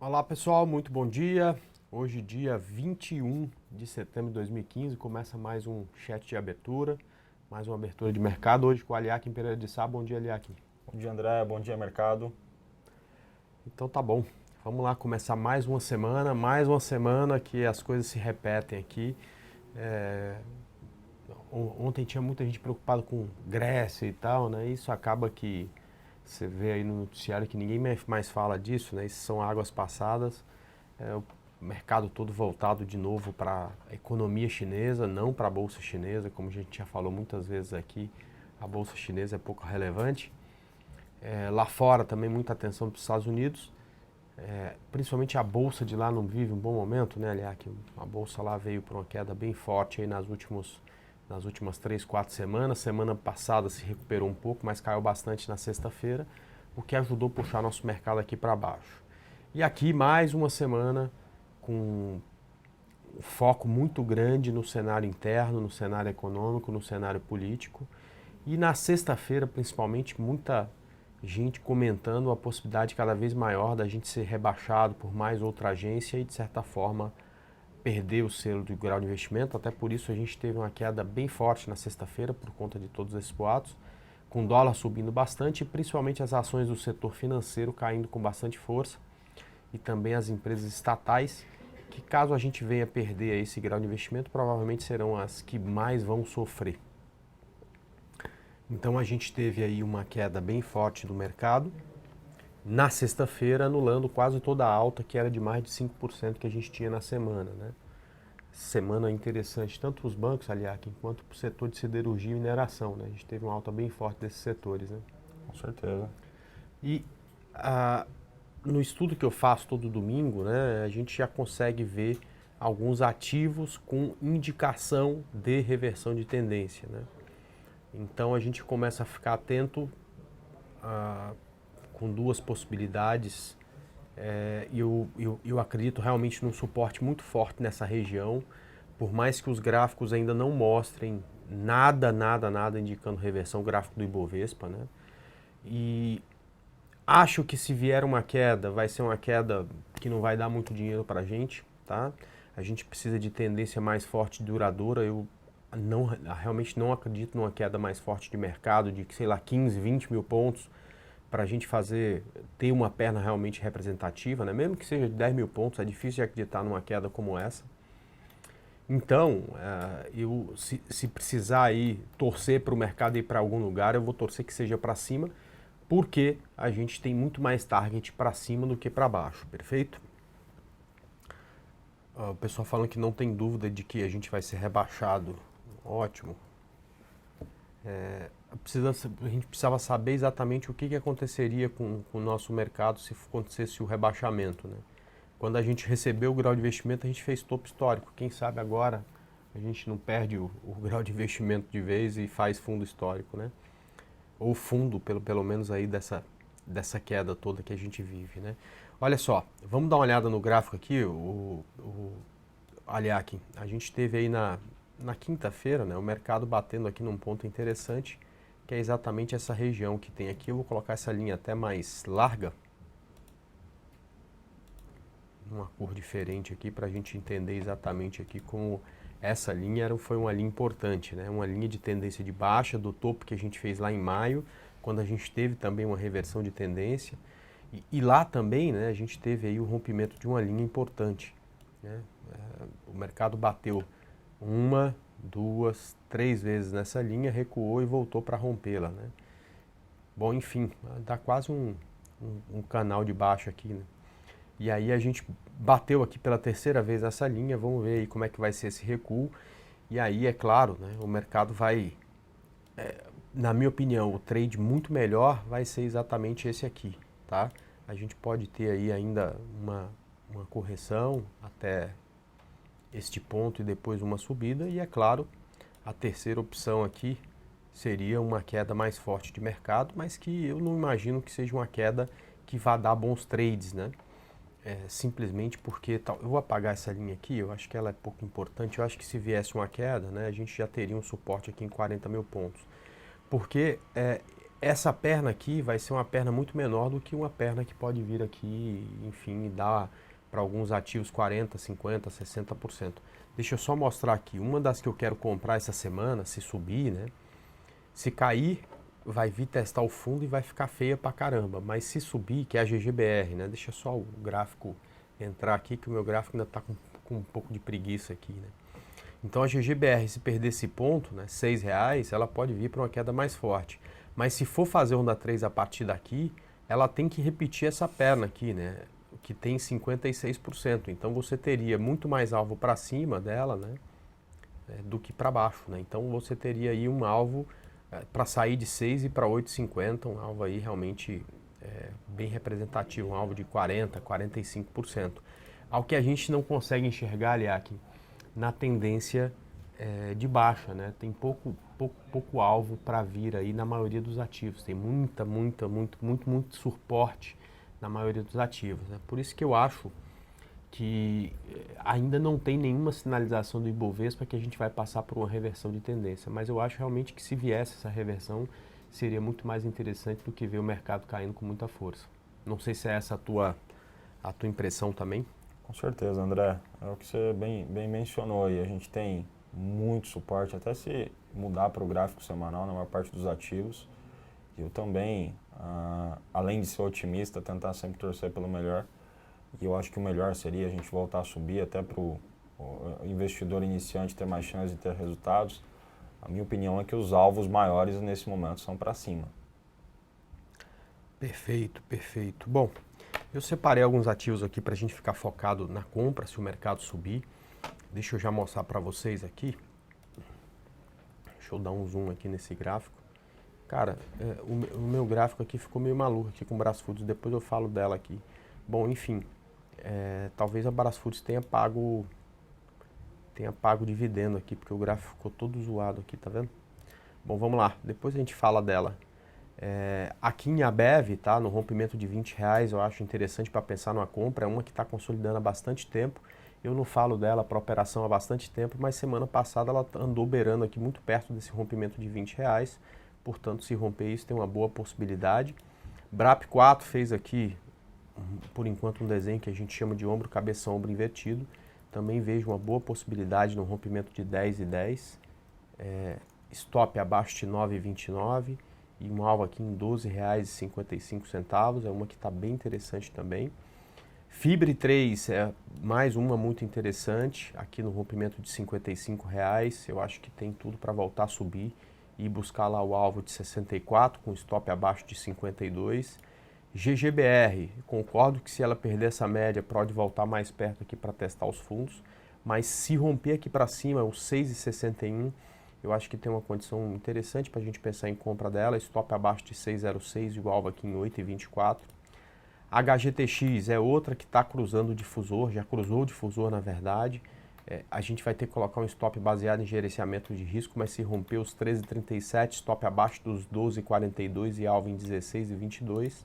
Olá pessoal, muito bom dia. Hoje, dia 21 de setembro de 2015, começa mais um chat de abertura, mais uma abertura de mercado. Hoje com o Aliakim Pereira de Sá. Bom dia, Aliakim. Bom dia, André. Bom dia, mercado. Então tá bom, vamos lá começar mais uma semana que as coisas se repetem aqui. É, Ontem tinha muita gente preocupada com Grécia e tal, né? Isso acaba que você vê aí no noticiário que ninguém mais fala disso, né? Isso são águas passadas. O mercado todo voltado de novo para a economia chinesa, não para a bolsa chinesa, como a gente já falou muitas vezes aqui, a bolsa chinesa é pouco relevante. Lá fora também muita atenção para os Estados Unidos, principalmente a bolsa de lá não vive um bom momento, né, aliás, que a bolsa lá veio para uma queda bem forte aí nas últimas 3, 4 semanas. Semana passada se recuperou um pouco, mas caiu bastante na sexta-feira, o que ajudou a puxar nosso mercado aqui para baixo. E aqui mais uma semana com um foco muito grande no cenário interno, no cenário econômico, no cenário político. E na sexta-feira, principalmente, muita gente comentando a possibilidade cada vez maior da gente ser rebaixado por mais outra agência e, de certa forma, perder o selo do grau de investimento. Até por isso a gente teve uma queda bem forte na sexta-feira, por conta de todos esses boatos, com o dólar subindo bastante e principalmente as ações do setor financeiro caindo com bastante força e também as empresas estatais, que caso a gente venha perder esse grau de investimento, provavelmente serão as que mais vão sofrer. Então a gente teve aí uma queda bem forte do mercado, na sexta-feira anulando quase toda a alta, que era de mais de 5% que a gente tinha na semana, né? Semana interessante, tanto para os bancos, aliás, quanto para o setor de siderurgia e mineração, né? A gente teve uma alta bem forte desses setores, né? Com certeza. E a, no estudo que eu faço todo domingo, né, a gente já consegue ver alguns ativos com indicação de reversão de tendência, né? Então a gente começa a ficar atento com duas possibilidades. Eu acredito realmente num suporte muito forte nessa região, por mais que os gráficos ainda não mostrem nada indicando reversão, o gráfico do Ibovespa, né? E acho que se vier uma queda, vai ser uma queda que não vai dar muito dinheiro para a gente, tá? A gente precisa de tendência mais forte e duradoura. Eu realmente não acredito numa queda mais forte de mercado, de, sei lá, 15, 20 mil pontos, para a gente ter uma perna realmente representativa, né? Mesmo que seja de 10 mil pontos, é difícil de acreditar numa queda como essa. Então, se precisar aí torcer para o mercado ir para algum lugar, eu vou torcer que seja para cima, porque a gente tem muito mais target para cima do que para baixo, perfeito? O pessoal falando que não tem dúvida de que a gente vai ser rebaixado, ótimo. A gente precisava saber exatamente o que aconteceria com o nosso mercado se acontecesse o rebaixamento, né? Quando a gente recebeu o grau de investimento, a gente fez topo histórico. Quem sabe agora a gente não perde o grau de investimento de vez e faz fundo histórico, né? Ou fundo, pelo menos aí dessa queda toda que a gente vive, né? Olha só, vamos dar uma olhada no gráfico aqui, Aliakin. A gente teve aí na quinta-feira, né, o mercado batendo aqui num ponto interessante, que é exatamente essa região que tem aqui. Eu vou colocar essa linha até mais larga, numa cor diferente aqui, para a gente entender exatamente aqui como essa linha foi uma linha importante, né? Uma linha de tendência de baixa do topo que a gente fez lá em maio, quando a gente teve também uma reversão de tendência. E lá também, né, a gente teve aí o rompimento de uma linha importante, né? O mercado bateu uma, duas, três vezes nessa linha, recuou e voltou para rompê-la, né? Bom, enfim, dá quase um canal de baixo aqui, né? E aí a gente bateu aqui pela terceira vez essa linha, vamos ver aí como é que vai ser esse recuo. E aí, é claro, né, o mercado vai, na minha opinião, o trade muito melhor vai ser exatamente esse aqui, tá? A gente pode ter aí ainda uma correção até este ponto e depois uma subida. E é claro, a terceira opção aqui seria uma queda mais forte de mercado, mas que eu não imagino que seja uma queda que vá dar bons trades, né? Simplesmente porque eu vou apagar essa linha aqui, eu acho que ela é pouco importante. Eu acho que se viesse uma queda, né, a gente já teria um suporte aqui em 40 mil pontos, porque essa perna aqui vai ser uma perna muito menor do que uma perna que pode vir aqui, enfim, e dar para alguns ativos 40, 50, 60%. Deixa eu só mostrar aqui, uma das que eu quero comprar essa semana, se subir, né? Se cair, vai vir testar o fundo e vai ficar feia pra caramba. Mas se subir, que é a GGBR, né? Deixa só o gráfico entrar aqui, que o meu gráfico ainda tá com um pouco de preguiça aqui, né? Então a GGBR, se perder esse ponto, né, R$ 6, ela pode vir para uma queda mais forte. Mas se for fazer onda 3 a partir daqui, ela tem que repetir essa perna aqui, né, que tem 56%. Então você teria muito mais alvo para cima dela, né, do que para baixo, né? Então você teria aí um alvo para sair de 6 e para 8,50, um alvo aí realmente bem representativo, um alvo de 40, 45%. Ao que a gente não consegue enxergar, Aliakin, na tendência de baixa, né? Tem pouco alvo para vir aí na maioria dos ativos. Tem muito suporte na maioria dos ativos, né? Por isso que eu acho que ainda não tem nenhuma sinalização do Ibovespa que a gente vai passar por uma reversão de tendência. Mas eu acho realmente que se viesse essa reversão, seria muito mais interessante do que ver o mercado caindo com muita força. Não sei se é essa a tua impressão também. Com certeza, André. É o que você bem mencionou aí. A gente tem muito suporte, até se mudar para o gráfico semanal na maior parte dos ativos. Eu também, além de ser otimista, tentar sempre torcer pelo melhor. E eu acho que o melhor seria a gente voltar a subir até para o investidor iniciante ter mais chance de ter resultados. A minha opinião é que os alvos maiores nesse momento são para cima. Perfeito, perfeito. Bom, eu separei alguns ativos aqui para a gente ficar focado na compra, se o mercado subir. Deixa eu já mostrar para vocês aqui. Deixa eu dar um zoom aqui nesse gráfico. Cara, o meu gráfico aqui ficou meio maluco aqui com o Brasfoods, depois eu falo dela aqui. Bom, enfim, talvez a Brasfoods tenha pago dividendo aqui, porque o gráfico ficou todo zoado aqui, tá vendo? Bom, vamos lá, depois a gente fala dela. Aqui em Abev, tá, no rompimento de R$ 20, eu acho interessante para pensar numa compra, é uma que está consolidando há bastante tempo. Eu não falo dela para operação há bastante tempo, mas semana passada ela andou beirando aqui muito perto desse rompimento de R$ 20, portanto, se romper isso tem uma boa possibilidade. BRAP 4 fez aqui, por enquanto, um desenho que a gente chama de ombro, cabeça, ombro invertido. Também vejo uma boa possibilidade no rompimento de 10,10. Stop abaixo de 9,29 e um alvo aqui em R$ 12,55. É uma que está bem interessante também. Fibre 3 é mais uma muito interessante, aqui no rompimento de R$ 55. Eu acho que tem tudo para voltar a subir e buscar lá o alvo de 64, com stop abaixo de 52. GGBR, concordo que se ela perder essa média, pode voltar mais perto aqui para testar os fundos, mas se romper aqui para cima, o 6,61, eu acho que tem uma condição interessante para a gente pensar em compra dela, stop abaixo de 6,06 e o alvo aqui em 8,24. HGTX é outra que está cruzando o difusor, já cruzou o difusor na verdade. A gente vai ter que colocar um stop baseado em gerenciamento de risco, mas se romper os 13,37, stop abaixo dos 12,42 e alvo em 16,22.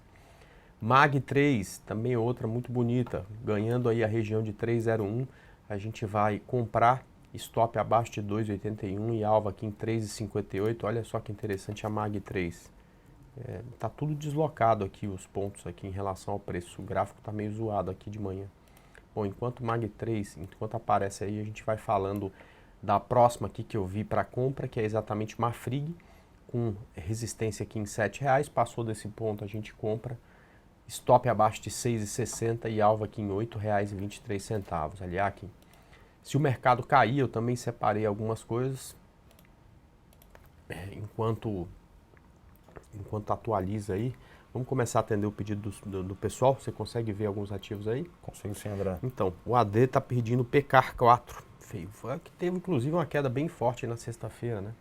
MAG3, também outra muito bonita, ganhando aí a região de 3,01, a gente vai comprar stop abaixo de 2,81 e alvo aqui em 3,58, olha só que interessante a MAG3. Tá tudo deslocado aqui, os pontos aqui em relação ao preço, o gráfico tá meio zoado aqui de manhã. Bom, enquanto MAG3, enquanto aparece aí, a gente vai falando da próxima aqui que eu vi para compra, que é exatamente Marfrig, com resistência aqui em R$ 7, passou desse ponto a gente compra, stop abaixo de 6,60 e alvo aqui em R$ 8,23. Aliás, se o mercado cair, eu também separei algumas coisas, enquanto atualiza aí. Vamos começar a atender o pedido do pessoal. Você consegue ver alguns ativos aí? Consigo sim, André. Então, o AD está pedindo PCAR 4. Que teve inclusive uma queda bem forte na sexta-feira, né?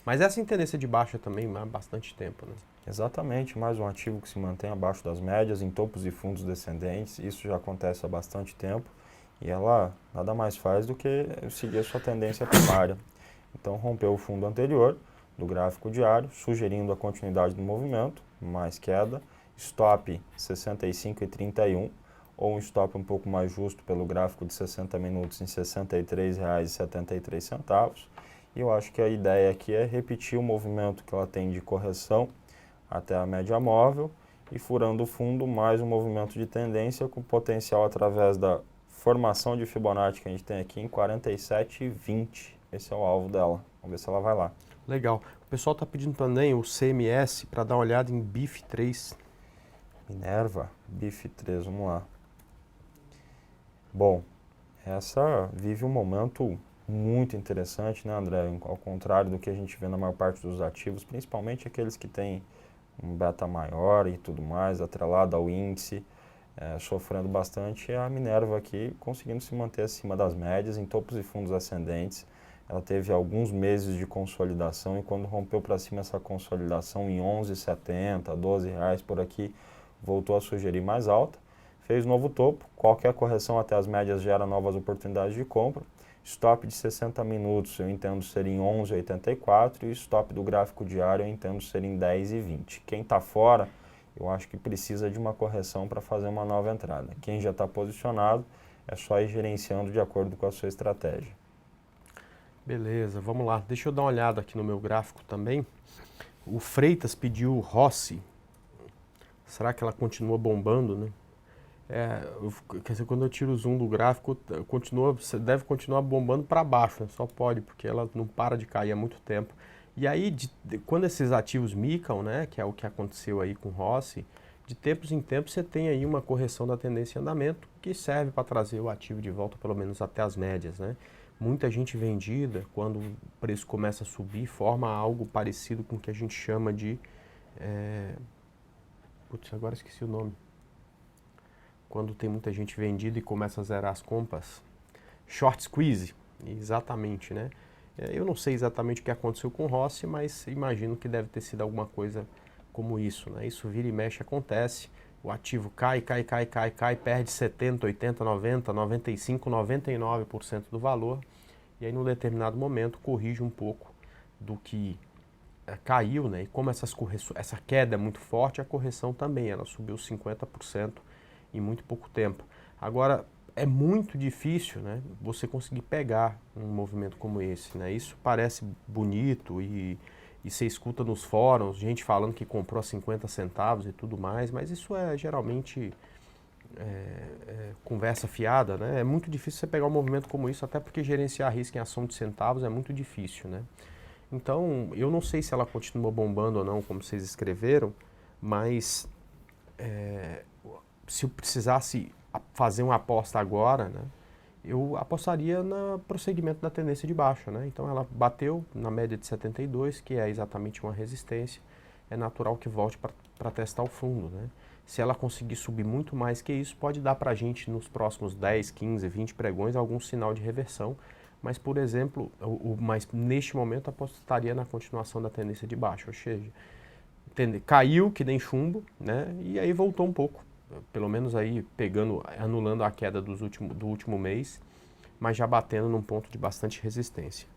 Mas essa tendência de baixa também há bastante tempo, né? Exatamente, mais um ativo que se mantém abaixo das médias, em topos e fundos descendentes. Isso já acontece há bastante tempo e ela nada mais faz do que seguir a sua tendência primária. Então, rompeu o fundo anterior do gráfico diário, sugerindo a continuidade do movimento, mais queda, stop 65,31 ou um stop um pouco mais justo pelo gráfico de 60 minutos em R$ 63,73. E eu acho que a ideia aqui é repetir o movimento que ela tem de correção até a média móvel e furando o fundo, mais um movimento de tendência com potencial através da formação de Fibonacci que a gente tem aqui em 47,20. Esse é o alvo dela. Vamos ver se ela vai lá. Legal. O pessoal está pedindo também o CMS para dar uma olhada em BIF3. Minerva, BIF3, vamos lá. Bom, essa vive um momento muito interessante, né, André? Ao contrário do que a gente vê na maior parte dos ativos, principalmente aqueles que têm um beta maior e tudo mais, atrelado ao índice, sofrendo bastante, a Minerva aqui conseguindo se manter acima das médias, em topos e fundos ascendentes. Ela teve alguns meses de consolidação e quando rompeu para cima essa consolidação em 11,70, R$ 12 por aqui, voltou a sugerir mais alta, fez novo topo, qualquer correção até as médias gera novas oportunidades de compra. Stop de 60 minutos eu entendo ser em 11,84 e stop do gráfico diário eu entendo ser em 10,20. Quem está fora, eu acho que precisa de uma correção para fazer uma nova entrada. Quem já está posicionado, é só ir gerenciando de acordo com a sua estratégia. Beleza, vamos lá. Deixa eu dar uma olhada aqui no meu gráfico também. O Freitas pediu Rossi. Será que ela continua bombando, né? Quer dizer, quando eu tiro o zoom do gráfico, você deve continuar bombando para baixo, né? Só pode, porque ela não para de cair há muito tempo. E aí, quando esses ativos micam, né, que é o que aconteceu aí com Rossi, de tempos em tempos você tem aí uma correção da tendência em andamento que serve para trazer o ativo de volta pelo menos até as médias, né? Muita gente vendida, quando o preço começa a subir, forma algo parecido com o que a gente chama de... Putz, agora esqueci o nome. Quando tem muita gente vendida e começa a zerar as compras. Short squeeze, exatamente, né? Eu não sei exatamente o que aconteceu com o Rossi, mas imagino que deve ter sido alguma coisa como isso, né? Isso vira e mexe, acontece. O ativo cai, perde 70, 80, 90, 95, 99% do valor. E aí, num determinado momento, corrige um pouco do que caiu, né? E como essa queda é muito forte, a correção também, ela subiu 50% em muito pouco tempo. Agora, é muito difícil, né, você conseguir pegar um movimento como esse, né? Isso parece bonito e você escuta nos fóruns gente falando que comprou a 50 centavos e tudo mais, mas isso é geralmente conversa fiada, né? É muito difícil você pegar um movimento como isso, até porque gerenciar risco em ação de centavos é muito difícil, né? Então, eu não sei se ela continua bombando ou não, como vocês escreveram, mas se eu precisasse fazer uma aposta agora, né, eu apostaria no prosseguimento da tendência de baixa, né? Então ela bateu na média de 72, que é exatamente uma resistência, é natural que volte para testar o fundo, né? Se ela conseguir subir muito mais que isso, pode dar para a gente nos próximos 10, 15, 20 pregões algum sinal de reversão, mas por exemplo, mas neste momento apostaria na continuação da tendência de baixa, ou seja, caiu que nem chumbo, né? E aí voltou um pouco. Pelo menos aí anulando a queda do último mês, mas já batendo num ponto de bastante resistência.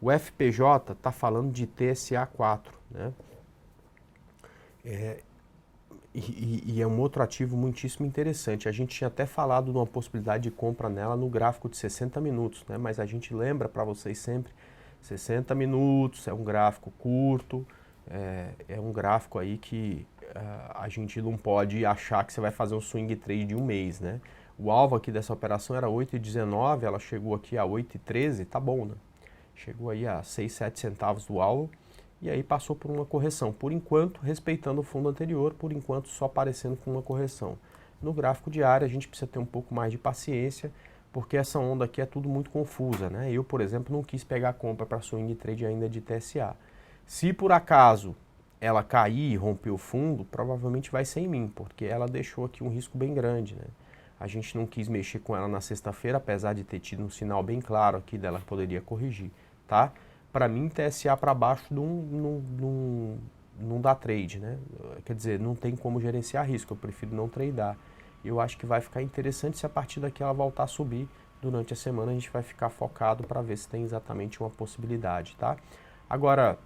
O FPJ está falando de TSA4, né? E é um outro ativo muitíssimo interessante. A gente tinha até falado de uma possibilidade de compra nela no gráfico de 60 minutos, né? Mas a gente lembra para vocês sempre, 60 minutos é um gráfico curto, é um gráfico aí que a gente não pode achar que você vai fazer um swing trade de um mês, né? O alvo aqui dessa operação era 8,19, ela chegou aqui a 8,13, tá bom, né? Chegou aí a 6, 7 centavos do alvo e aí passou por uma correção. Por enquanto, respeitando o fundo anterior, por enquanto só aparecendo com uma correção. No gráfico diário a gente precisa ter um pouco mais de paciência, porque essa onda aqui é tudo muito confusa, né? Eu, por exemplo, não quis pegar a compra para swing trade ainda de TSA. Se por acaso ela cair e romper o fundo, provavelmente vai ser em mim, porque ela deixou aqui um risco bem grande, né? A gente não quis mexer com ela na sexta-feira, apesar de ter tido um sinal bem claro aqui dela que poderia corrigir, tá? Para mim, TSA para baixo não dá trade, né? Quer dizer, não tem como gerenciar risco, eu prefiro não tradear. Eu acho que vai ficar interessante se a partir daqui ela voltar a subir. Durante a semana a gente vai ficar focado para ver se tem exatamente uma possibilidade, tá? Agora,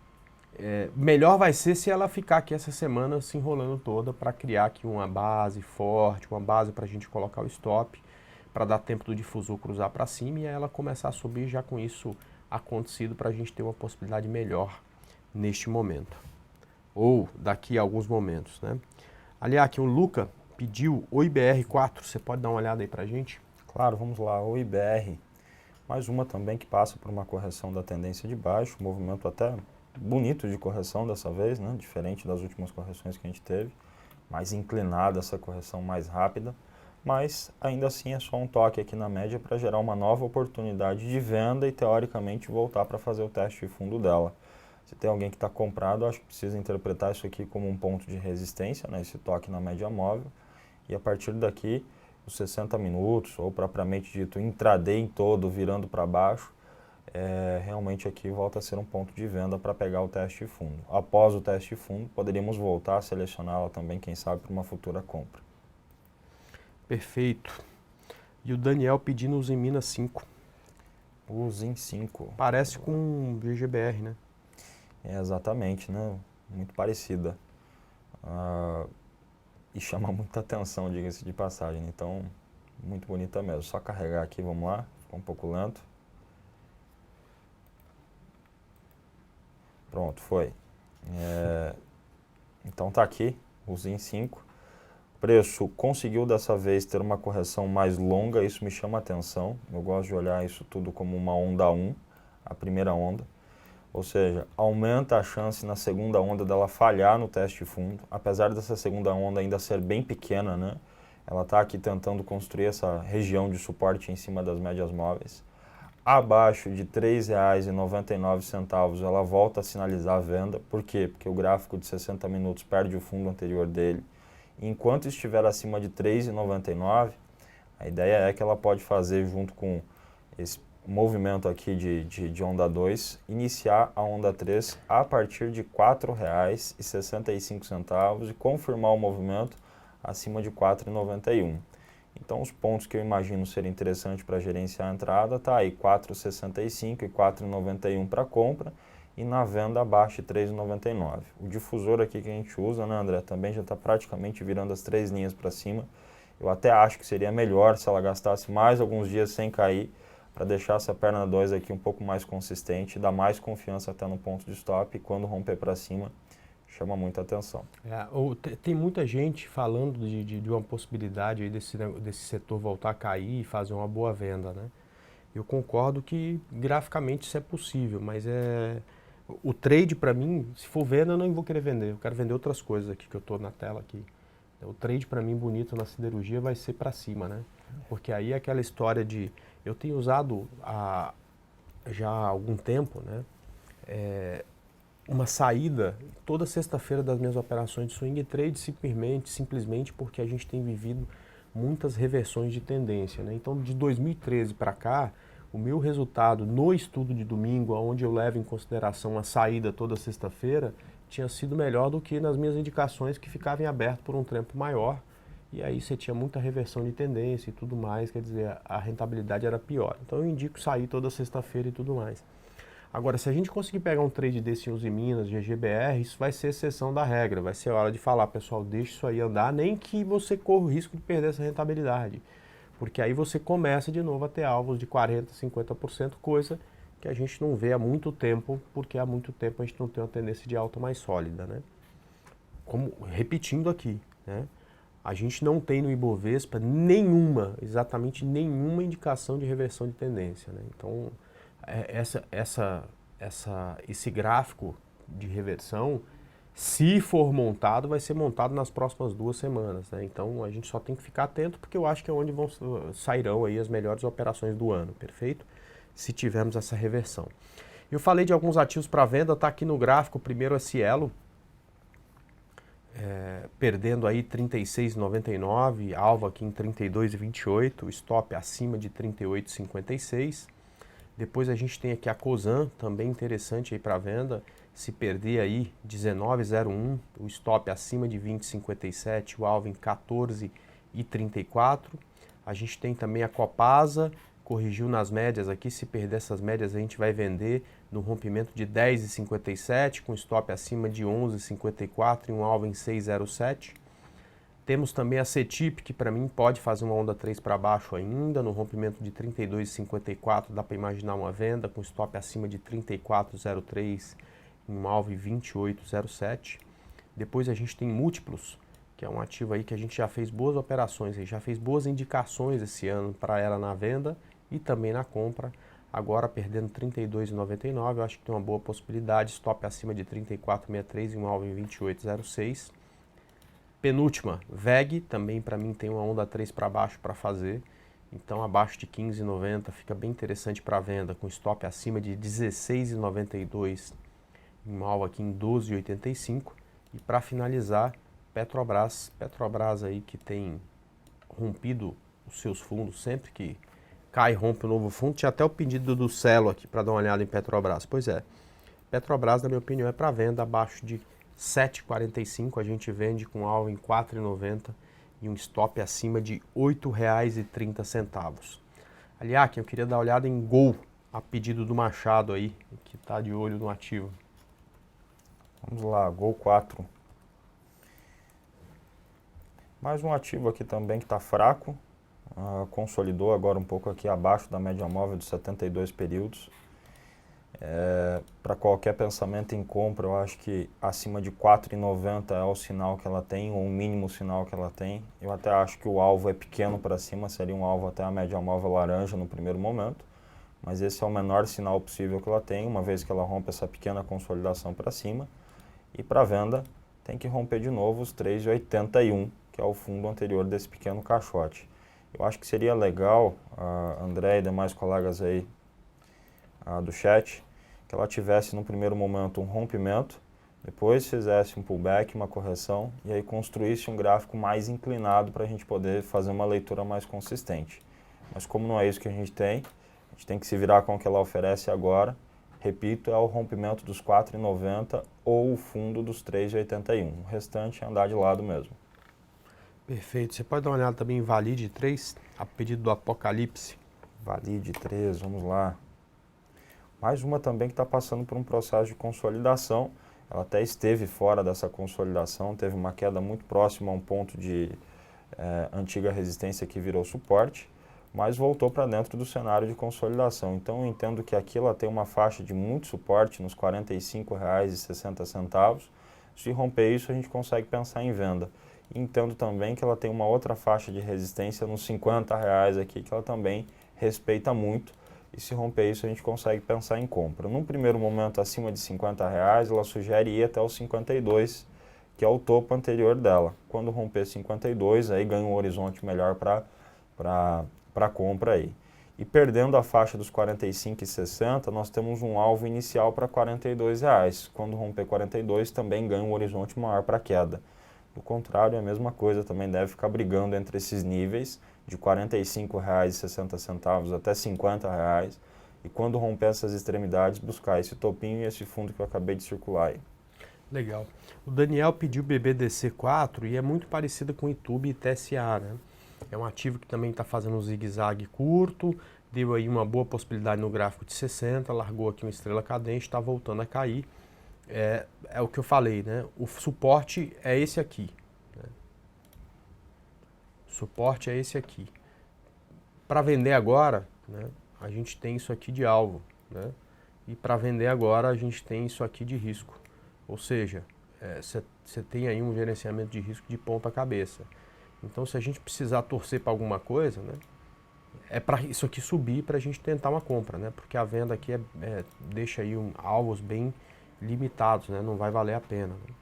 melhor vai ser se ela ficar aqui essa semana se enrolando toda para criar aqui uma base forte, uma base para a gente colocar o stop, para dar tempo do difusor cruzar para cima e aí ela começar a subir já com isso acontecido para a gente ter uma possibilidade melhor neste momento. ou daqui a alguns momentos, né? Aliás, aqui o Luca pediu o IBR4, você pode dar uma olhada aí pra gente? Claro, vamos lá, o IBR, mais uma também que passa por uma correção da tendência de baixo, movimento até bonito de correção dessa vez, né? Diferente das últimas correções que a gente teve, mais inclinada essa correção mais rápida, mas ainda assim é só um toque aqui na média para gerar uma nova oportunidade de venda e teoricamente voltar para fazer o teste de fundo dela. Se tem alguém que está comprado, acho que precisa interpretar isso aqui como um ponto de resistência, né? Esse toque na média móvel, e a partir daqui os 60 minutos, ou propriamente dito intraday todo virando para baixo, realmente aqui volta a ser um ponto de venda para pegar o teste de fundo. Após o teste de fundo, poderíamos voltar a selecioná-la também, quem sabe, para uma futura compra. Perfeito. E o Daniel pedindo o Usiminas 5. Usim 5. Parece com VGBR, né? Exatamente, né? Muito parecida. E chama muita atenção, diga-se de passagem. Então, muito bonita mesmo. Só carregar aqui, vamos lá. Ficou um pouco lento. Pronto, foi. Então tá aqui, o Zin 5. O preço conseguiu dessa vez ter uma correção mais longa, isso me chama atenção. Eu gosto de olhar isso tudo como uma onda 1, a primeira onda. Ou seja, aumenta a chance na segunda onda dela falhar no teste fundo, apesar dessa segunda onda ainda ser bem pequena, né? Ela está aqui tentando construir essa região de suporte em cima das médias móveis. Abaixo de R$ 3,99 ela volta a sinalizar a venda. Por quê? Porque o gráfico de 60 minutos perde o fundo anterior dele. Enquanto estiver acima de R$ 3,99, a ideia é que ela pode fazer junto com esse movimento aqui de onda 2, iniciar a onda 3 a partir de R$ 4,65 e confirmar o movimento acima de R$ 4,91. Então os pontos que eu imagino serem interessantes para gerenciar a entrada tá aí 4,65 e 4,91 para compra e na venda abaixo de 3,99. O difusor aqui que a gente usa, né, André, também já está praticamente virando as 3 linhas para cima. Eu até acho que seria melhor se ela gastasse mais alguns dias sem cair para deixar essa perna 2 aqui um pouco mais consistente, dar mais confiança até no ponto de stop e quando romper para cima, chama muita atenção. Tem muita gente falando de uma possibilidade aí desse setor voltar a cair e fazer uma boa venda, né? Eu concordo que graficamente isso é possível, mas o trade para mim, se for venda eu não vou querer vender, eu quero vender outras coisas aqui que eu estou na tela aqui. O trade para mim bonito na siderurgia vai ser para cima, né? Porque aí é aquela história de... Eu tenho usado já há algum tempo, né? Uma saída toda sexta-feira das minhas operações de swing trade simplesmente porque a gente tem vivido muitas reversões de tendência, né? Então, de 2013 para cá, o meu resultado no estudo de domingo, onde eu levo em consideração a saída toda sexta-feira, tinha sido melhor do que nas minhas indicações que ficavam em aberto por um tempo maior. E aí você tinha muita reversão de tendência e tudo mais, quer dizer, a rentabilidade era pior. Então eu indico sair toda sexta-feira e tudo mais. Agora, se a gente conseguir pegar um trade desse em Usiminas, GGBR, isso vai ser exceção da regra. Vai ser hora de falar, pessoal, deixa isso aí andar, nem que você corra o risco de perder essa rentabilidade. Porque aí você começa de novo a ter alvos de 40%, 50%, coisa que a gente não vê há muito tempo, porque há muito tempo a gente não tem uma tendência de alta mais sólida, né? Como, repetindo aqui, né? A gente não tem no Ibovespa exatamente nenhuma indicação de reversão de tendência, né? Então, esse gráfico de reversão, se for montado, vai ser montado nas próximas 2 semanas, né? Então, a gente só tem que ficar atento, porque eu acho que é onde sairão aí as melhores operações do ano, perfeito? Se tivermos essa reversão. Eu falei de alguns ativos para venda, tá aqui no gráfico, primeiro a Cielo, perdendo aí 36,99, alvo aqui em 32,28, stop acima de 38,56. Depois a gente tem aqui a Cosan, também interessante aí para venda, se perder aí 19,01, o stop acima de 20,57, o alvo em 14,34. A gente tem também a Copasa, corrigiu nas médias aqui, se perder essas médias a gente vai vender no rompimento de 10,57, com stop acima de 11,54 e um alvo em 6,07. Temos também a CETIP, que para mim pode fazer uma onda 3 para baixo ainda, no rompimento de 32,54 dá para imaginar uma venda, com stop acima de 34,03 e um alvo em 28,07. Depois a gente tem Múltiplos, que é um ativo aí que a gente já fez boas operações, já fez boas indicações esse ano para ela na venda e também na compra. Agora perdendo R$ 32,99, eu acho que tem uma boa possibilidade, stop acima de 34,63 e um alvo em 28,06. Penúltima, VEG, também para mim tem uma onda 3 para baixo para fazer, então abaixo de 15,90 fica bem interessante para venda, com stop acima de 16,92 e um alvo aqui em 12,85. E para finalizar, Petrobras aí que tem rompido os seus fundos, sempre que cai e rompe um novo fundo. Tinha até o pedido do Celo aqui para dar uma olhada em Petrobras. Pois é, Petrobras, na minha opinião, é para venda abaixo de 7,45. A gente vende com alvo em 4,90 e um stop acima de R$ 8,30. Aliás, eu queria dar uma olhada em Gol, a pedido do Machado aí, que está de olho no ativo. Vamos lá, Gol 4. Mais um ativo aqui também que está fraco. Consolidou agora um pouco aqui abaixo da média móvel de 72 períodos. Para qualquer pensamento em compra, eu acho que acima de 4,90 é o sinal que ela tem, ou o mínimo sinal que ela tem. Eu até acho que o alvo é pequeno para cima, seria um alvo até a média móvel laranja no primeiro momento. Mas esse é o menor sinal possível que ela tem, uma vez que ela rompe essa pequena consolidação para cima. E para venda, tem que romper de novo os 3,81, que é o fundo anterior desse pequeno caixote. Eu acho que seria legal, André e demais colegas aí do chat, que ela tivesse no primeiro momento um rompimento, depois fizesse um pullback, uma correção, e aí construísse um gráfico mais inclinado para a gente poder fazer uma leitura mais consistente. Mas como não é isso que a gente tem que se virar com o que ela oferece agora. Repito, é o rompimento dos 4,90 ou o fundo dos 3,81. O restante é andar de lado mesmo. Perfeito. Você pode dar uma olhada também em Valide 3, a pedido do Apocalipse. Valide 3, vamos lá. Mais uma também que está passando por um processo de consolidação. Ela até esteve fora dessa consolidação, teve uma queda muito próxima a um ponto de antiga resistência que virou suporte, mas voltou para dentro do cenário de consolidação. Então eu entendo que aqui ela tem uma faixa de muito suporte nos R$ 45,60. Se romper isso, a gente consegue pensar em venda. E entendo também que ela tem uma outra faixa de resistência nos R$ 50 aqui, que ela também respeita muito. E se romper isso, a gente consegue pensar em compra. Num primeiro momento, acima de R$ 50, ela sugere ir até os 52, que é o topo anterior dela. Quando romper 52, aí ganha um horizonte melhor para compra aí. E perdendo a faixa dos 45,60, nós temos um alvo inicial para R$ 42. Quando romper 42, também ganha um horizonte maior para queda. Do contrário, é a mesma coisa, também deve ficar brigando entre esses níveis de R$ 45,60 até R$ 50. E quando romper essas extremidades, buscar esse topinho e esse fundo que eu acabei de circular aí. Legal. O Daniel pediu BBDC4 e é muito parecido com YouTube e TSA, né? É um ativo que também está fazendo um zigue-zague curto, deu aí uma boa possibilidade no gráfico de 60, largou aqui uma estrela cadente, está voltando a cair. É o que eu falei, né? O suporte é esse aqui. Né? O suporte é esse aqui. Para vender agora, né, a gente tem isso aqui de alvo, né? E para vender agora a gente tem isso aqui de risco. Ou seja, você tem aí um gerenciamento de risco de ponta cabeça. Então, se a gente precisar torcer para alguma coisa, né, é para isso aqui subir para a gente tentar uma compra, né? Porque a venda aqui deixa aí alvos bem limitados, né? Não vai valer a pena. Né?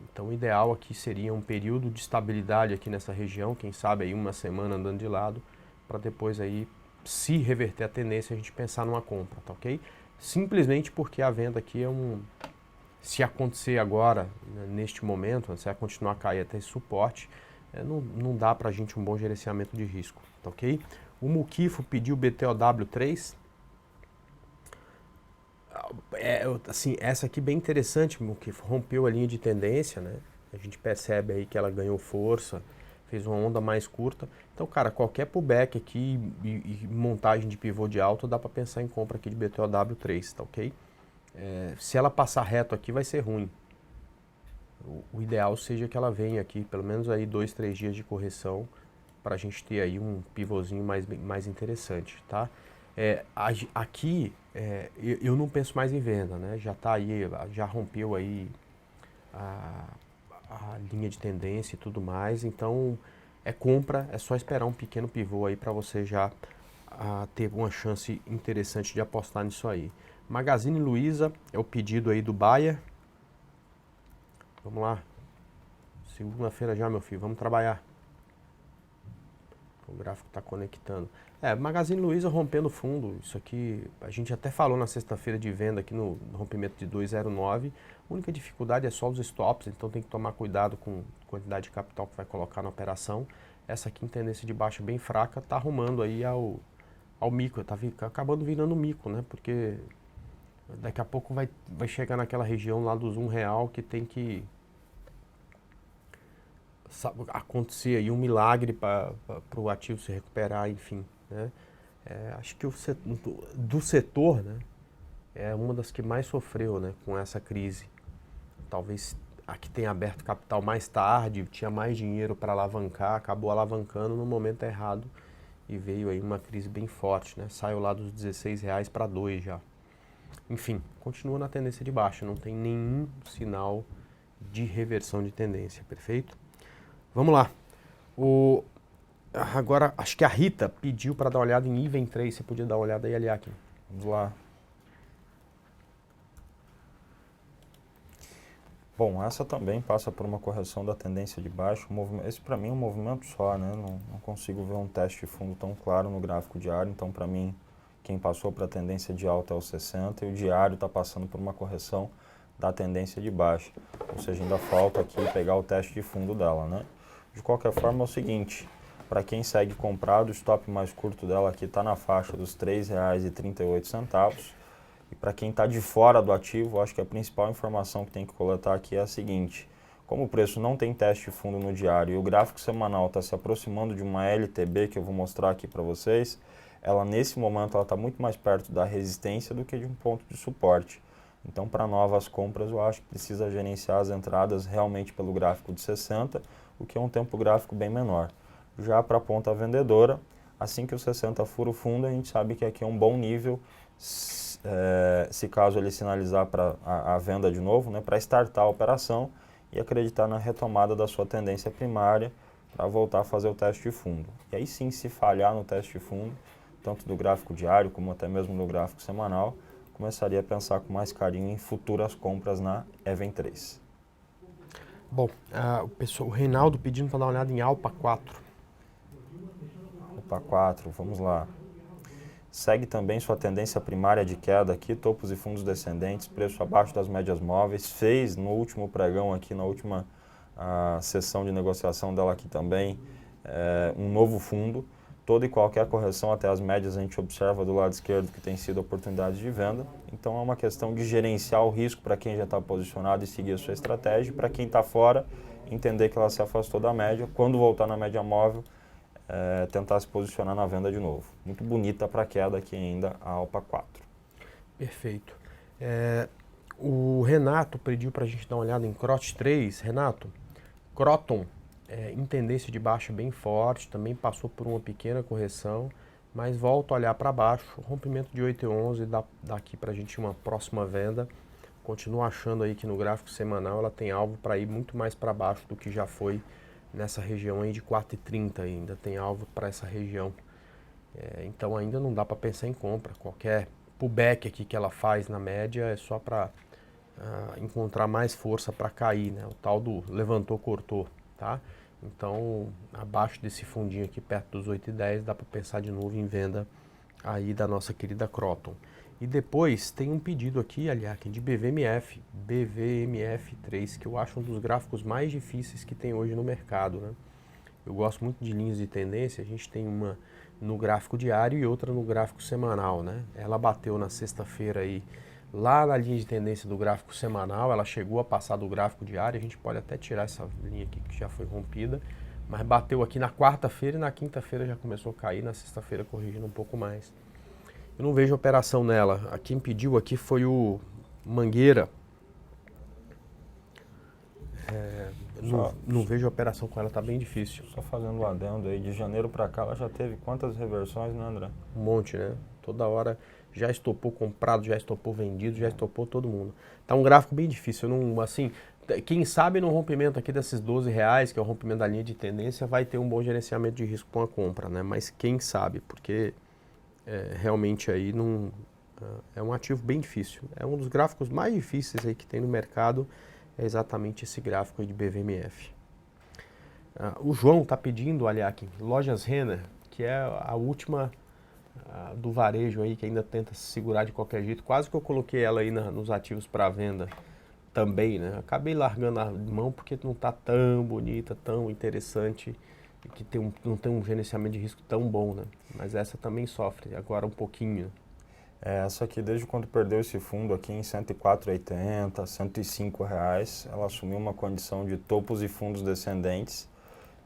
Então, o ideal aqui seria um período de estabilidade aqui nessa região, quem sabe aí uma semana andando de lado, para depois aí, se reverter a tendência, a gente pensar numa compra, tá ok? Simplesmente porque a venda aqui se acontecer agora, né, neste momento, se ela continuar a cair até esse suporte, não dá para a gente um bom gerenciamento de risco, tá ok? O Mukifo pediu BTOW3. Assim, essa aqui bem interessante, Mukifo, rompeu a linha de tendência, né? A gente percebe aí que ela ganhou força, fez uma onda mais curta. Então, cara, qualquer pullback aqui e montagem de pivô de alta, dá para pensar em compra aqui de BTOW3, tá ok? Se ela passar reto aqui, vai ser ruim. O ideal seja que ela venha aqui, pelo menos aí 2, 3 dias de correção, para a gente ter aí um pivôzinho mais interessante, tá? Aqui, eu não penso mais em venda, né? Já tá aí, já rompeu aí a, a linha de tendência e tudo mais. Então, é compra, é só esperar um pequeno pivô aí para você já ter uma chance interessante de apostar nisso aí. Magazine Luiza é o pedido aí do Bayer. Vamos lá. Segunda-feira já, meu filho, vamos trabalhar. O gráfico está conectando. Magazine Luiza rompendo fundo. Isso aqui, a gente até falou na sexta-feira de venda aqui no rompimento de 209. A única dificuldade é só os stops, então tem que tomar cuidado com a quantidade de capital que vai colocar na operação. Essa aqui em tendência de baixa bem fraca, está arrumando aí ao mico, está acabando virando mico, né? Porque daqui a pouco vai chegar naquela região lá dos R$1 que tem que acontecer aí um milagre para o ativo se recuperar, enfim, né? Acho que do setor, né, é uma das que mais sofreu, né, com essa crise. Talvez a que tenha aberto capital mais tarde, tinha mais dinheiro para alavancar, acabou alavancando no momento errado e veio aí uma crise bem forte, né? Saiu lá dos R$16 para 2 já. Enfim, continua na tendência de baixa, não tem nenhum sinal de reversão de tendência, perfeito? Vamos lá. Agora, acho que a Rita pediu para dar uma olhada em Iven 3. Você podia dar uma olhada aí, Aliakim? Vamos lá. Bom, essa também passa por uma correção da tendência de baixo. Esse para mim é um movimento só, né? Não consigo ver um teste de fundo tão claro no gráfico diário. Então, para mim, quem passou para a tendência de alta é o 60 e o diário está passando por uma correção da tendência de baixa. Ou seja, ainda falta aqui pegar o teste de fundo dela, né? De qualquer forma é o seguinte, para quem segue comprado, o stop mais curto dela aqui está na faixa dos R$3,38. E para quem está de fora do ativo, acho que a principal informação que tem que coletar aqui é a seguinte: como o preço não tem teste de fundo no diário e o gráfico semanal está se aproximando de uma LTB, que eu vou mostrar aqui para vocês, ela nesse momento está muito mais perto da resistência do que de um ponto de suporte. Então, para novas compras, eu acho que precisa gerenciar as entradas realmente pelo gráfico de 60, o que é um tempo gráfico bem menor. Já para a ponta vendedora, assim que o 60 fura o fundo, a gente sabe que aqui é um bom nível, se caso ele sinalizar para a venda de novo, né, para startar a operação e acreditar na retomada da sua tendência primária para voltar a fazer o teste de fundo. E aí sim, se falhar no teste de fundo, tanto do gráfico diário como até mesmo no gráfico semanal, começaria a pensar com mais carinho em futuras compras na Even 3. Bom, o Reinaldo pedindo para dar uma olhada em Alpa 4. Alpa 4, vamos lá. Segue também sua tendência primária de queda aqui, topos e fundos descendentes, preço abaixo das médias móveis. Fez no último pregão aqui, na última sessão de negociação dela aqui também, um novo fundo. Toda e qualquer correção até as médias a gente observa do lado esquerdo que tem sido oportunidades de venda. Então é uma questão de gerenciar o risco para quem já está posicionado e seguir a sua estratégia. Para quem está fora, entender que ela se afastou da média. Quando voltar na média móvel, tentar se posicionar na venda de novo. Muito bonita para queda aqui ainda a Alpa 4. Perfeito. O Renato pediu para a gente dar uma olhada em CROT 3. Renato, Croton em tendência de baixa bem forte, também passou por uma pequena correção, mas volta a olhar para baixo, rompimento de 8,11 dá aqui para a gente uma próxima venda. Continuo achando aí que no gráfico semanal ela tem alvo para ir muito mais para baixo do que já foi nessa região aí de 4,30 ainda, tem alvo para essa região. Então ainda não dá para pensar em compra, qualquer pullback aqui que ela faz na média é só para encontrar mais força para cair, né? O tal do levantou, cortou, tá? Então, abaixo desse fundinho aqui, perto dos 8,10, dá para pensar de novo em venda aí da nossa querida Croton. E depois tem um pedido aqui, aliás, de BVMF, BVMF3, que eu acho um dos gráficos mais difíceis que tem hoje no mercado, né? Eu gosto muito de linhas de tendência, a gente tem uma no gráfico diário e outra no gráfico semanal, né? Ela bateu na sexta-feira aí, lá na linha de tendência do gráfico semanal, ela chegou a passar do gráfico diário, a gente pode até tirar essa linha aqui que já foi rompida, mas bateu aqui na quarta-feira e na quinta-feira já começou a cair, na sexta-feira corrigindo um pouco mais. Eu não vejo operação nela, quem pediu aqui foi o Mangueira. Não vejo operação com ela, tá bem difícil. Só fazendo um adendo aí, de janeiro para cá ela já teve quantas reversões, né, André? Um monte, né? Toda hora já estopou comprado, já estopou vendido, já estopou todo mundo. Tá um gráfico bem difícil, eu não, assim, quem sabe no rompimento aqui desses R$ 12, que é o rompimento da linha de tendência, vai ter um bom gerenciamento de risco com a compra, né? Mas quem sabe, porque realmente aí não, é um ativo bem difícil. É um dos gráficos mais difíceis aí que tem no mercado, é exatamente esse gráfico aí de BVMF. O João está pedindo, Aliakin, Lojas Renner, que é a última do varejo aí, que ainda tenta se segurar de qualquer jeito. Quase que eu coloquei ela aí nos ativos para venda também, né? Acabei largando a mão porque não está tão bonita, tão interessante, e que não tem um gerenciamento de risco tão bom, né? Mas essa também sofre, agora um pouquinho. Essa aqui, desde quando perdeu esse fundo aqui em R$ 104,80, R$ 105, ela assumiu uma condição de topos e fundos descendentes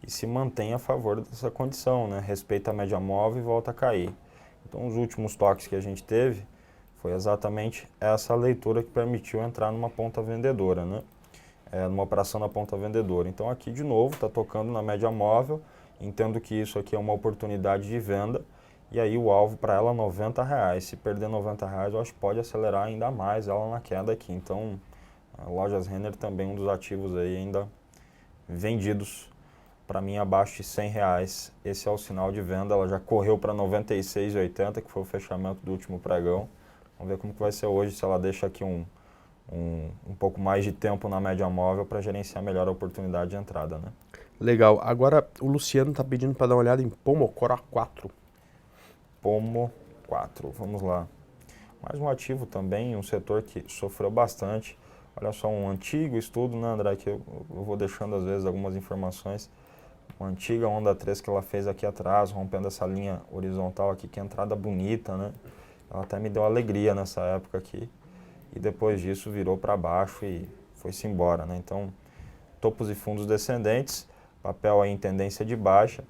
e se mantém a favor dessa condição, né? Respeita a média móvel e volta a cair. Então, os últimos toques que a gente teve foi exatamente essa leitura que permitiu entrar numa ponta vendedora, né? Numa operação na ponta vendedora. Então, aqui, de novo, está tocando na média móvel, entendo que isso aqui é uma oportunidade de venda, e aí o alvo para ela é R$ 90. Se perder R$ 90, eu acho que pode acelerar ainda mais ela na queda aqui. Então, a Lojas Renner também um dos ativos aí ainda vendidos para mim abaixo de R$ 100. Esse é o sinal de venda. Ela já correu para R$ 96,80, que foi o fechamento do último pregão. Vamos ver como que vai ser hoje, se ela deixa aqui um pouco mais de tempo na média móvel para gerenciar melhor a oportunidade de entrada, né? Legal. Agora o Luciano está pedindo para dar uma olhada em Pomocora 4. Pomo 4, vamos lá. Mais um ativo também, um setor que sofreu bastante. Olha só, um antigo estudo, né, André, que eu vou deixando às vezes algumas informações. Uma antiga onda 3 que ela fez aqui atrás, rompendo essa linha horizontal aqui, que entrada bonita, né? Ela até me deu alegria nessa época aqui. E depois disso virou para baixo e foi-se embora, né? Então, topos e fundos descendentes, papel aí em tendência de baixa.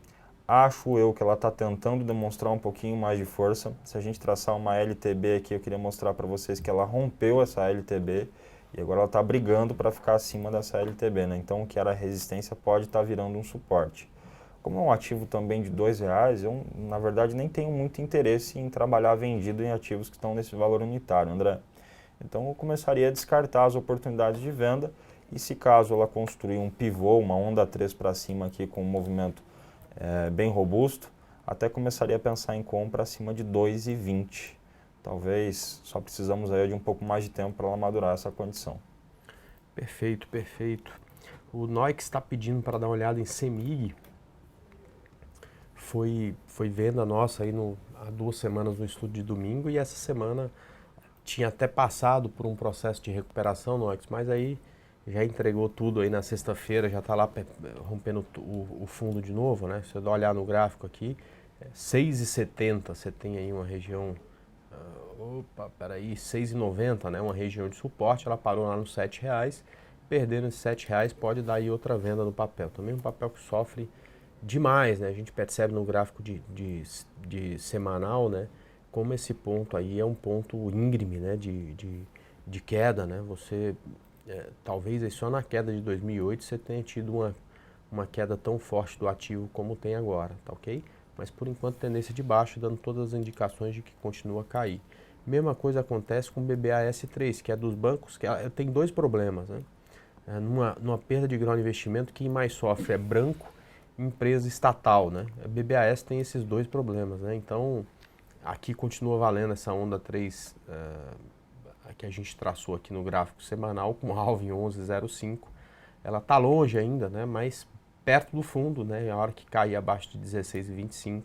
Acho eu que ela está tentando demonstrar um pouquinho mais de força. Se a gente traçar uma LTB aqui, eu queria mostrar para vocês que ela rompeu essa LTB e agora ela está brigando para ficar acima dessa LTB, né? Então, o que era resistência pode estar virando um suporte. Como é um ativo também de R$ 2, eu, na verdade, nem tenho muito interesse em trabalhar vendido em ativos que estão nesse valor unitário, André. Então, eu começaria a descartar as oportunidades de venda e, se caso ela construir um pivô, uma onda 3 para cima aqui com um movimento bem robusto, até começaria a pensar em compra acima de 2,20. Talvez só precisamos aí de um pouco mais de tempo para ela madurar essa condição. Perfeito, perfeito. O Noix está pedindo para dar uma olhada em CEMIG. Foi venda nossa aí há 2 semanas no estudo de domingo e essa semana tinha até passado por um processo de recuperação, Noix, mas aí já entregou tudo aí na sexta-feira, já está lá rompendo o fundo de novo, né? Se você dá uma olhada no gráfico aqui, 6,70, você tem aí uma região, 6,90, né? Uma região de suporte, ela parou lá nos R$ 7, perdendo esses R$ 7 pode dar aí outra venda no papel. Também um papel que sofre demais, né? A gente percebe no gráfico de semanal, né? Como esse ponto aí é um ponto íngreme, né? De queda, né? Você... talvez aí só na queda de 2008 você tenha tido uma queda tão forte do ativo como tem agora, tá ok? Mas por enquanto tendência de baixo, dando todas as indicações de que continua a cair. Mesma coisa acontece com o BBAS3, que é dos bancos, que tem 2 problemas, né? Numa perda de grau de investimento, quem mais sofre é branco, empresa estatal, né? A BBAS tem esses 2 problemas, né? Então, aqui continua valendo essa onda 3 que a gente traçou aqui no gráfico semanal, com alvo em 11,05. Ela está longe ainda, né, mas perto do fundo, né, a hora que cair abaixo de 16,25,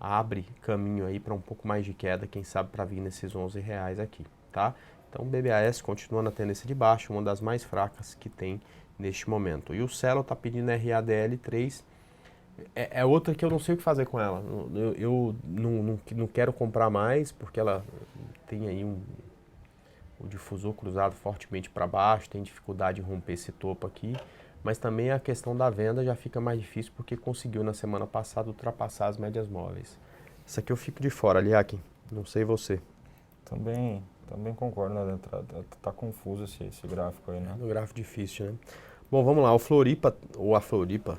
abre caminho aí para um pouco mais de queda, quem sabe para vir nesses R$ 11 aqui, tá? Então o BBAS continua na tendência de baixo, uma das mais fracas que tem neste momento. E o Celo está pedindo RADL3, é outra que eu não sei o que fazer com ela. Eu não quero comprar mais, porque ela tem aí o difusor cruzado fortemente para baixo, tem dificuldade em romper esse topo aqui, mas também a questão da venda já fica mais difícil porque conseguiu na semana passada ultrapassar as médias móveis. Isso aqui eu fico de fora, Aliakin, não sei você. Também concordo, né? Tá confuso esse gráfico aí, né? É um gráfico difícil, né? Bom, vamos lá, o Floripa, ou a Floripa,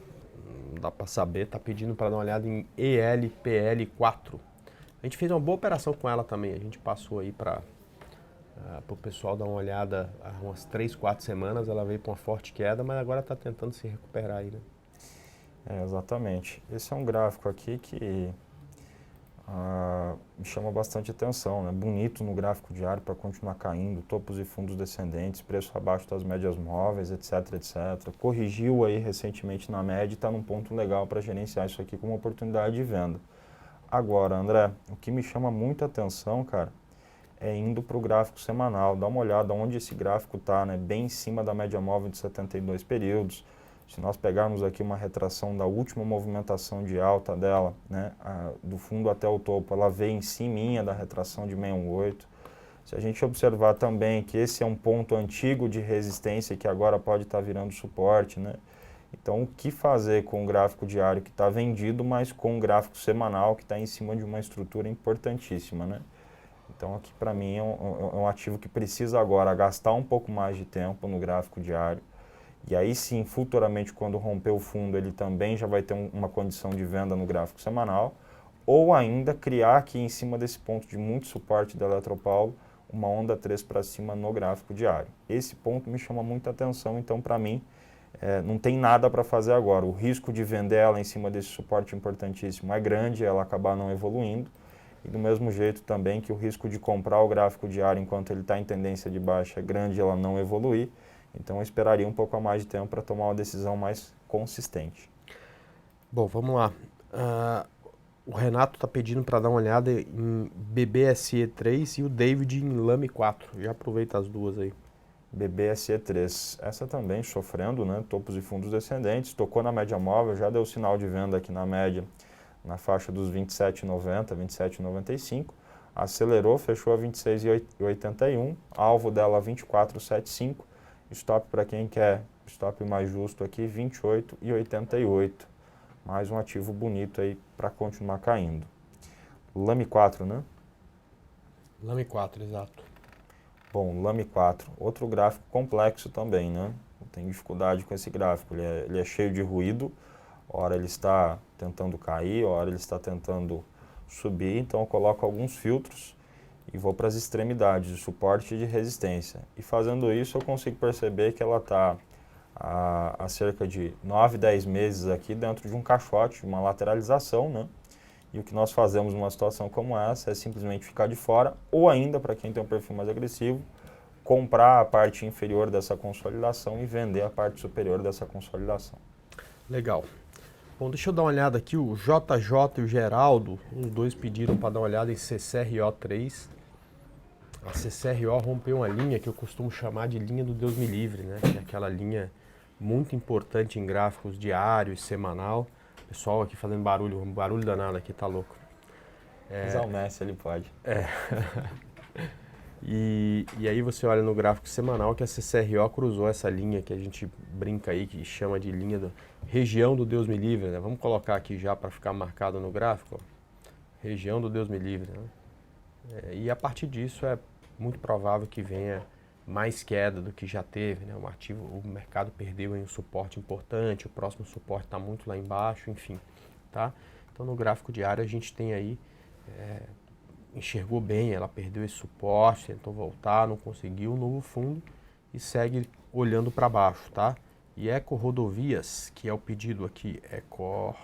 não dá para saber, tá pedindo para dar uma olhada em ELPL4. A gente fez uma boa operação com ela também, a gente passou aí para para o pessoal dar uma olhada há umas 3, 4 semanas, ela veio para uma forte queda, mas agora está tentando se recuperar aí, né? Exatamente. Esse é um gráfico aqui que me chama bastante atenção, né? Bonito no gráfico diário para continuar caindo, topos e fundos descendentes, preço abaixo das médias móveis, etc, etc. Corrigiu aí recentemente na média e está num ponto legal para gerenciar isso aqui como oportunidade de venda. Agora, André, o que me chama muita atenção, cara, é indo para o gráfico semanal. Dá uma olhada onde esse gráfico está, né? Bem em cima da média móvel de 72 períodos. Se nós pegarmos aqui uma retração da última movimentação de alta dela, né, do fundo até o topo, ela veio em cima da retração de 618. Se a gente observar também que esse é um ponto antigo de resistência que agora pode estar virando suporte, né? Então, o que fazer com o gráfico diário que está vendido, mas com o gráfico semanal que está em cima de uma estrutura importantíssima, né? Então, aqui para mim é um ativo que precisa agora gastar um pouco mais de tempo no gráfico diário. E aí sim, futuramente, quando romper o fundo, ele também já vai ter uma condição de venda no gráfico semanal, ou ainda criar aqui em cima desse ponto de muito suporte da Eletropaulo, uma onda 3 para cima no gráfico diário. Esse ponto me chama muita atenção, então para mim não tem nada para fazer agora. O risco de vender ela em cima desse suporte importantíssimo é grande, ela acabar não evoluindo, e do mesmo jeito também que o risco de comprar o gráfico diário enquanto ele está em tendência de baixa é grande, ela não evoluir. Então eu esperaria um pouco a mais de tempo para tomar uma decisão mais consistente. Bom, vamos lá. O Renato está pedindo para dar uma olhada em BBSE3 e o David em Lame 4. Já aproveita as duas aí. BBSE3, essa também sofrendo, né, topos e fundos descendentes, tocou na média móvel, já deu sinal de venda aqui na média, na faixa dos 27,90, 27,95, acelerou, fechou a 26,81, alvo dela 24,75, stop para quem quer, stop mais justo aqui, 28,88. Mais um ativo bonito aí para continuar caindo. Lame 4, né? Lame 4, exato. Bom, Lame 4, outro gráfico complexo também, né? Tem dificuldade com esse gráfico, ele é cheio de ruído, ora ele está tentando cair, ora ele está tentando subir, então eu coloco alguns filtros e vou para as extremidades de suporte e de resistência. E fazendo isso eu consigo perceber que ela está há cerca de 9, 10 meses aqui dentro de um caixote, uma lateralização, né? E o que nós fazemos numa situação como essa é simplesmente ficar de fora, ou ainda, para quem tem um perfil mais agressivo, comprar a parte inferior dessa consolidação e vender a parte superior dessa consolidação. Legal. Bom, deixa eu dar uma olhada aqui, o JJ e o Geraldo, os dois pediram para dar uma olhada em CCRO3. A CCRO rompeu uma linha que eu costumo chamar de linha do Deus me livre, né? Que é aquela linha muito importante em gráficos diário e semanal. Pessoal aqui fazendo barulho, um barulho danado aqui, tá louco. Usar o Messi, ele pode. E aí você olha no gráfico semanal que a CCRO cruzou essa linha que a gente brinca aí, que chama de linha da região do Deus me livre, né? Vamos colocar aqui já para ficar marcado no gráfico, ó. Região do Deus me livre, né? E a partir disso é muito provável que venha mais queda do que já teve, né? O mercado perdeu aí um suporte importante, o próximo suporte está muito lá embaixo, enfim, tá? Então no gráfico diário a gente tem aí, enxergou bem, ela perdeu esse suporte, tentou voltar, não conseguiu, novo fundo e segue olhando para baixo, tá? E Eco Rodovias, que é o pedido aqui, Eco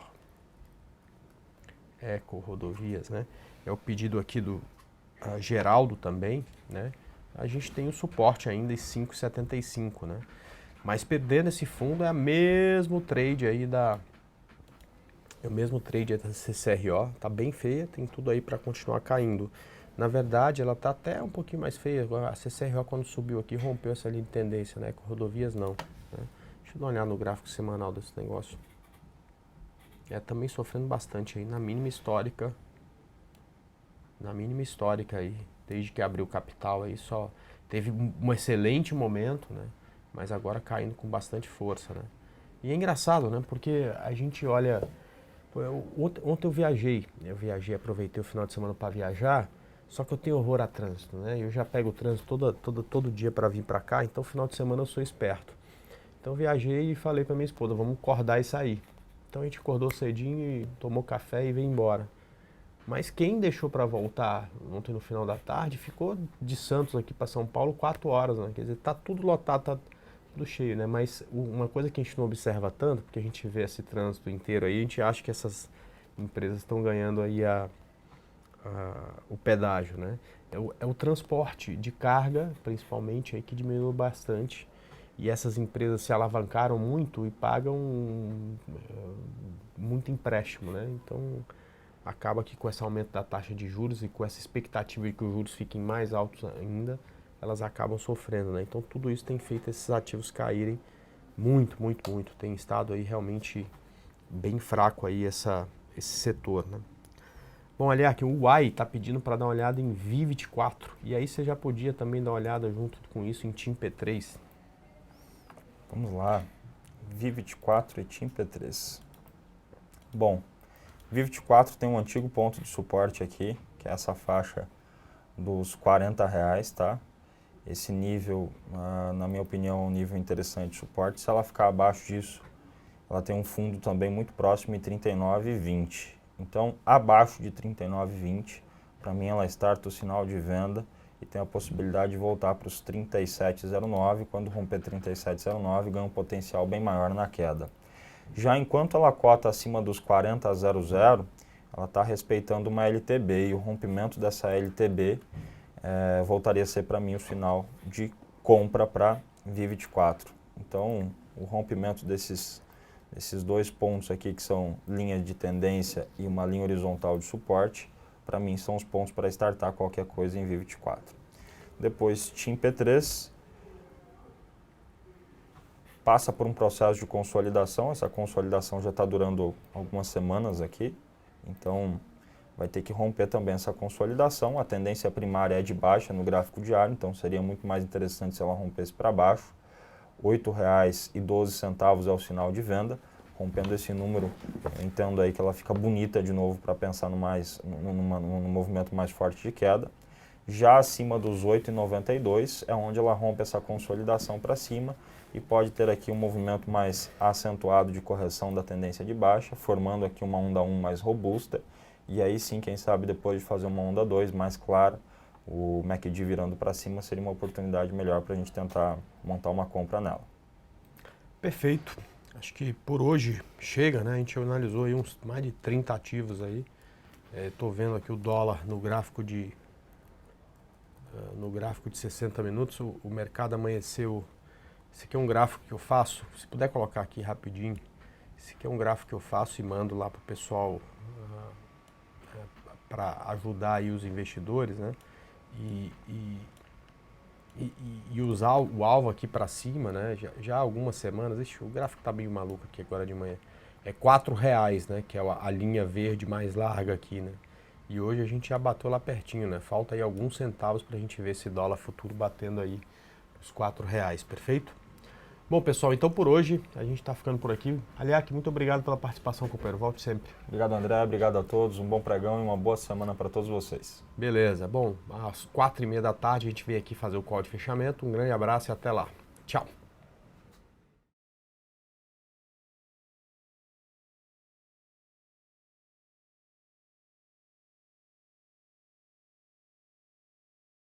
Rodovias, né? É o pedido aqui do Geraldo também, né? A gente tem o suporte ainda em 5,75, né? Mas perdendo esse fundo é o mesmo trade aí da CCRO, tá bem feia, tem tudo aí para continuar caindo. Na verdade, ela tá até um pouquinho mais feia. A CCRO quando subiu aqui rompeu essa linha de tendência, né? Com Rodovias não, né? Deixa eu dar uma olhada no gráfico semanal desse negócio. Também sofrendo bastante aí na mínima histórica. Na mínima histórica aí, desde que abriu o capital aí, só teve um excelente momento, né? Mas agora caindo com bastante força, né? E é engraçado, né? Porque a gente olha... Ontem eu viajei, aproveitei o final de semana para viajar, só que eu tenho horror a trânsito, né? Eu já pego o trânsito todo dia para vir para cá, então final de semana eu sou esperto. Então eu viajei e falei para minha esposa, vamos acordar e sair. Então a gente acordou cedinho e tomou café e veio embora. Mas quem deixou para voltar ontem no final da tarde ficou de Santos aqui para São Paulo 4 horas, né? Quer dizer, tá tudo lotado, tá tudo cheio, né? Mas uma coisa que a gente não observa tanto, porque a gente vê esse trânsito inteiro aí, a gente acha que essas empresas estão ganhando aí o pedágio, né? É o transporte de carga, principalmente, aí, que diminuiu bastante. E essas empresas se alavancaram muito e pagam muito empréstimo, né? Então, acaba que com esse aumento da taxa de juros e com essa expectativa de que os juros fiquem mais altos ainda, elas acabam sofrendo, né? Então, tudo isso tem feito esses ativos caírem muito, muito, muito. Tem estado aí realmente bem fraco aí esse setor, né? Bom, aliás, aqui o Uai está pedindo para dar uma olhada em Vi24. E aí você já podia também dar uma olhada junto com isso em TIM P3. Vamos lá. Vi24 e TIM P3. Bom, Vi24 tem um antigo ponto de suporte aqui, que é essa faixa dos R$40, tá? Esse nível, na minha opinião, é um nível interessante de suporte. Se ela ficar abaixo disso, ela tem um fundo também muito próximo em 39,20. Então, abaixo de 39,20, para mim ela starta o sinal de venda e tem a possibilidade de voltar para os 37,09. Quando romper 37,09, ganha um potencial bem maior na queda. Já enquanto ela cota acima dos 40,00, ela está respeitando uma LTB e o rompimento dessa LTB voltaria a ser para mim o sinal de compra para Vi24. Então, o rompimento desses dois pontos aqui, que são linha de tendência e uma linha horizontal de suporte, para mim são os pontos para startar qualquer coisa em Vi24. Depois, TIM P3 passa por um processo de consolidação. Essa consolidação já está durando algumas semanas aqui, então vai ter que romper também essa consolidação. A tendência primária é de baixa no gráfico diário, então seria muito mais interessante se ela rompesse para baixo. R$ 8,12 é o sinal de venda. Rompendo esse número, eu entendo aí que ela fica bonita de novo para pensar num movimento mais forte de queda. Já acima dos R$ 8,92 é onde ela rompe essa consolidação para cima e pode ter aqui um movimento mais acentuado de correção da tendência de baixa, formando aqui uma onda 1 mais robusta. E aí sim, quem sabe depois de fazer uma onda 2 mais clara, o MACD virando para cima seria uma oportunidade melhor para a gente tentar montar uma compra nela. Perfeito. Acho que por hoje chega, né? A gente analisou aí mais de 30 ativos aí. Estou vendo aqui o dólar no gráfico de 60 minutos. O mercado amanheceu. Esse aqui é um gráfico que eu faço. Se puder colocar aqui rapidinho. Esse aqui é um gráfico que eu faço e mando lá para o pessoal para ajudar aí os investidores, né? E usar o alvo aqui para cima, né? Já há algumas semanas, o gráfico tá meio maluco aqui agora de manhã. É R$4, né? Que é a linha verde mais larga aqui, né? E hoje a gente já bateu lá pertinho, né? Falta aí alguns centavos para a gente ver esse dólar futuro batendo aí os R$4, perfeito? Bom, pessoal, então por hoje a gente está ficando por aqui. Aliás, muito obrigado pela participação, companheiro. Volte sempre. Obrigado, André. Obrigado a todos. Um bom pregão e uma boa semana para todos vocês. Beleza. Bom, às 4h30 da tarde a gente vem aqui fazer o call de fechamento. Um grande abraço e até lá. Tchau.